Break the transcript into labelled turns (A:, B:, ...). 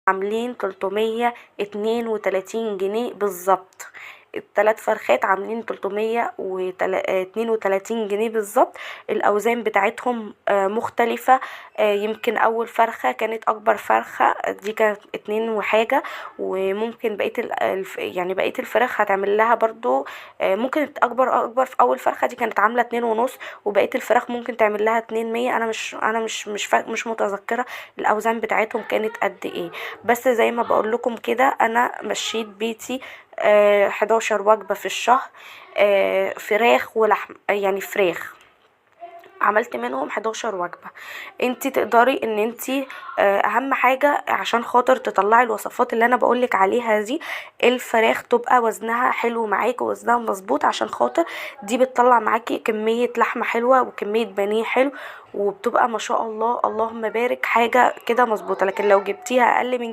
A: عاملين 332 جنيه بالظبط. التلات فرخات عاملين 332 جنيه بالظبط. الأوزان بتاعتهم مختلفة. يمكن أول فرخة كانت أكبر فرخة، دي كانت 2 وحاجة، وممكن بقية يعني بقية الفراخ هتعمل لها برضو ممكن أكبر في أول فرخة دي كانت عاملة 2 ونص، وبقية الفراخ ممكن تعمل لها 2 100. أنا مش متذكرة الأوزان بتاعتهم كانت قد ايه. بس زي ما بقول لكم كده، أنا مشيت بيتي 11 وجبة في الشهر، فراخ ولحم، يعني فراخ عملت منهم 11 وجبة. انتي تقدري ان انتي اهم حاجة عشان خاطر تطلعي الوصفات اللي انا بقولك عليها دي، الفراخ تبقى وزنها حلو معاكي ووزنها مظبوط، عشان خاطر دي بتطلع معاكي كمية لحمة حلوة وكمية بانيه حلو، وبتبقى ما شاء الله اللهم بارك حاجة كده مظبوطة. لكن لو جبتيها اقل من